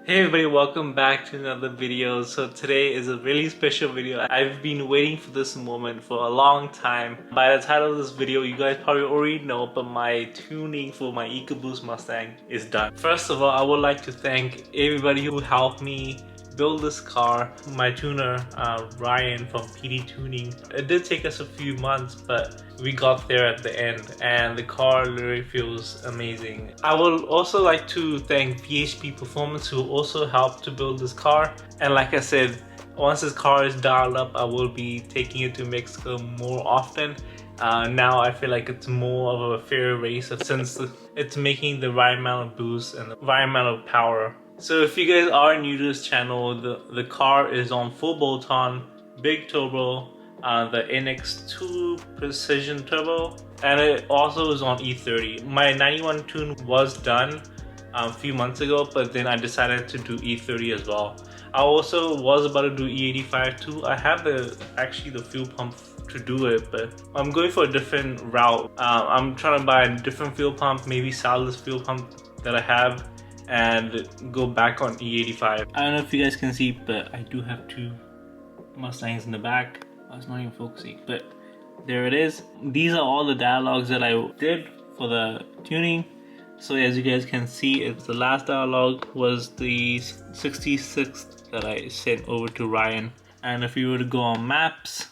Hey everybody, welcome back to another video. So today is a really special video. I've been waiting for this moment for a long time. By the title of this video, you guys probably already know, but my tuning for my Ecoboost Mustang is done. First of all, I would like to thank everybody who helped me build this car. My tuner, Ryan from PD Tuning. It did take us a few months, but we got there at the end and the car literally feels amazing. I would also like to thank VHP Performance who also helped to build this car. And like I said, once this car is dialed up, I will be taking it to Mexico more often. Now I feel like it's more of a fair race since it's making the right amount of boost and the right amount of power. So if you guys are new to this channel, the car is on full bolt-on, big turbo, the NX2 Precision Turbo, and it also is on E30. My 91 tune was done a few months ago, but then I decided to do E30 as well. I also was about to do E85 too. I have actually the fuel pump to do it, but I'm going for a different route. I'm trying to buy a different fuel pump, maybe sell this fuel pump that I have and go back on E85. I don't know if you guys can see, but I do have two Mustangs in the back. Oh, it's not even focusing, but there it is. These are all the dialogues that I did for the tuning. So as you guys can see, it's the last dialogue was the 66th that I sent over to Ryan. And if you were to go on maps,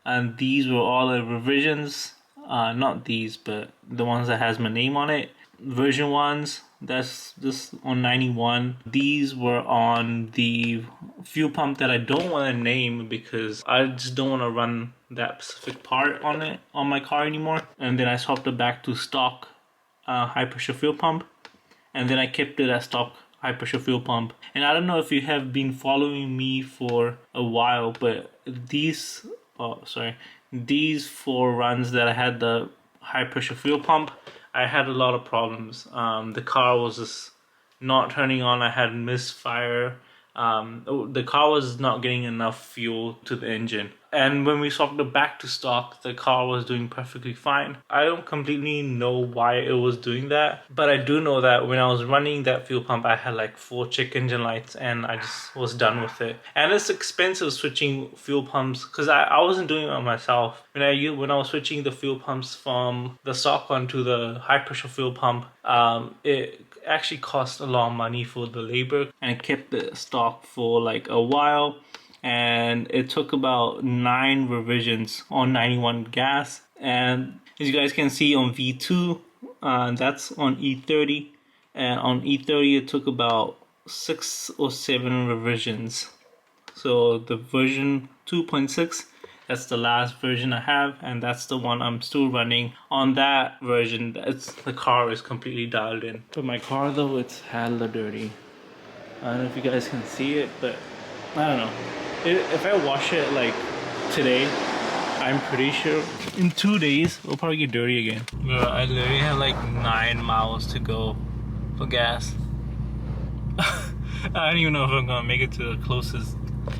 and these were all the revisions, not these, but the ones that has my name on it. Version 1s, that's just on 91. These were on the fuel pump that I don't want to name because I just don't want to run that specific part on it on my car anymore. And then I swapped it back to stock high pressure fuel pump, and then I kept it as stock high pressure fuel pump. And I don't know if you have been following me for a while, but these four runs that I had the high pressure fuel pump, I had a lot of problems. The car was just not turning on. I had misfire. The car was not getting enough fuel to the engine. And when we swapped it back to stock, the car was doing perfectly fine. I don't completely know why it was doing that, but I do know that when I was running that fuel pump, I had like 4 check engine lights and I just was done with it. And it's expensive switching fuel pumps because I wasn't doing it myself. When I was switching the fuel pumps from the stock one to the high pressure fuel pump, it actually cost a lot of money for the labor, and it kept the stock for like a while. And it took about 9 revisions on 91 gas. And as you guys can see on V2, that's on E30. And on E30 it took about 6 or 7 revisions. So the version 2.6, that's the last version I have, and that's the one I'm still running. On that version, the car is completely dialed in. For my car though, it's hella dirty. I don't know if you guys can see it, but I don't know. If I wash it like today, I'm pretty sure in 2 days it'll probably get dirty again. Bro, I literally have like 9 miles to go for gas. I don't even know if I'm gonna make it to the closest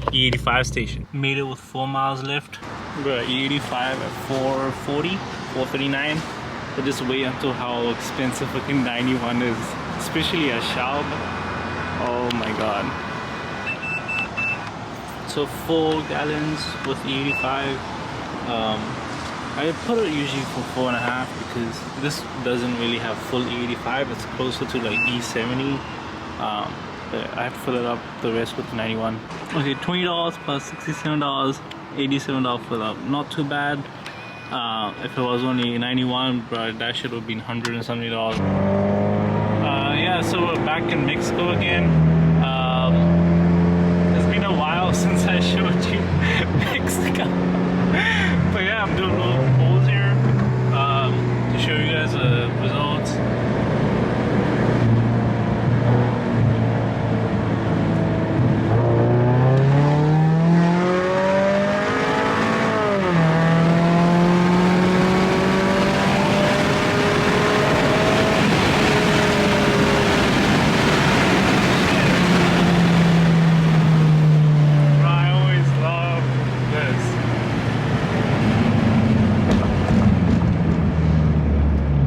E85 station. Made it with 4 miles left. Bro, E85 at 440, 439. But just wait until how expensive fucking 91 is, especially a Schaub. Oh my god. So 4 gallons with E85. I put it usually for 4.5 because this doesn't really have full E85. It's closer to like E70. But I have to fill it up the rest with 91. Okay, $20 plus $67, $87 fill up. Not too bad. If it was only 91, but that should have been $170. Yeah, so we're back in Mexico again. It's been a while since I showed you Mexico. But yeah, I'm doing a little polls here to show you guys the results.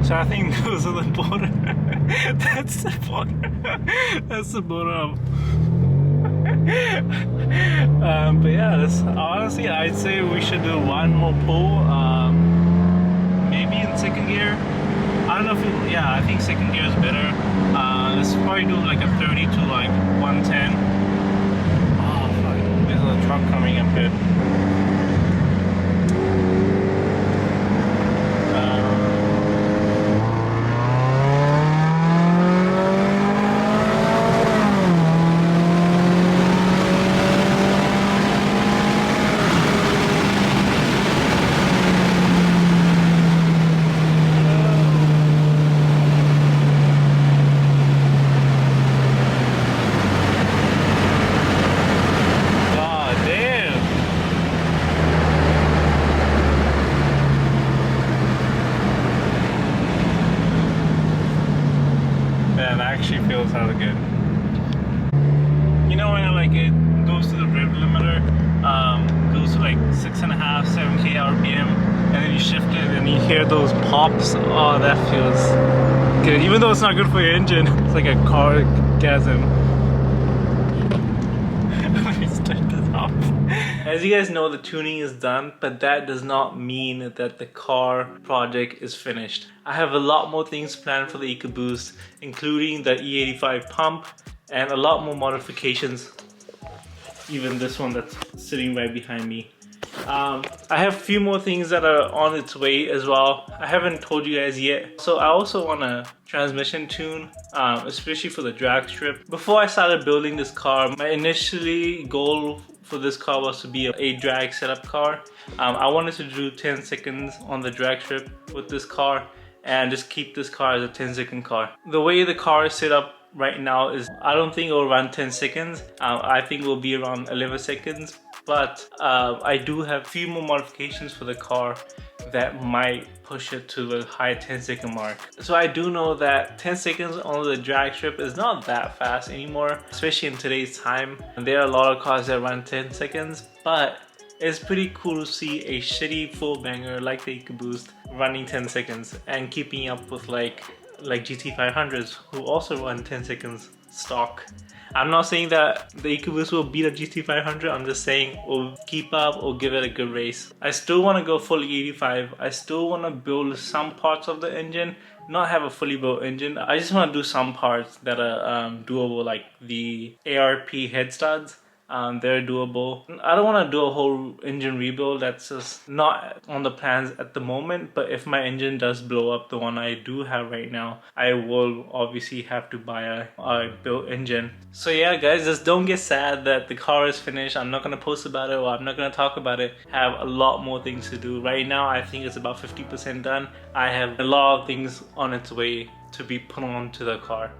So I think those are the border. That's the border. That's the border of But yeah, honestly, I'd say we should do one more pull, maybe in second gear. I don't know if yeah, I think second gear is better. Let's probably do like a 30 to like 110. Oh fuck, there's a truck coming up here. Actually feels hella good. You know when like it goes to the rev limiter, goes to like 6.5, 7k RPM, and then you shift it and you hear those pops. Oh, that feels good. Even though it's not good for your engine, it's like a cargasm. Let me start this off. As you guys know, the tuning is done, but that does not mean that the car project is finished. I have a lot more things planned for the Ecoboost, including the E85 pump and a lot more modifications. Even this one that's sitting right behind me. I have a few more things that are on its way as well. I haven't told you guys yet. So I also want a transmission tune, especially for the drag strip. Before I started building this car, my initially goal for this car was to be a drag setup car. I wanted to do 10 seconds on the drag strip with this car and just keep this car as a 10-second car. The way the car is set up right now is I don't think it will run 10 seconds. I think it will be around 11 seconds. But I do have a few more modifications for the car that might push it to the high 10-second mark. So I do know that 10 seconds on the drag strip is not that fast anymore, especially in today's time. And there are a lot of cars that run 10 seconds, but it's pretty cool to see a shitty full banger like the Ecoboost running 10 seconds and keeping up with like GT500s who also run 10 seconds stock. I'm not saying that the Ecoboost will beat a GT500, I'm just saying we'll keep up or give it a good race. I still want to go fully 85. I still want to build some parts of the engine, not have a fully built engine. I just want to do some parts that are doable, like the ARP head studs. They're doable. I don't want to do a whole engine rebuild. That's just not on the plans at the moment. But if my engine does blow up, the one I do have right now, I will obviously have to buy a built engine. So yeah guys, just don't get sad that the car is finished. I'm not going to post about it or I'm not going to talk about it. I have a lot more things to do. Right now I think it's about 50% done. I have a lot of things on its way to be put onto the car.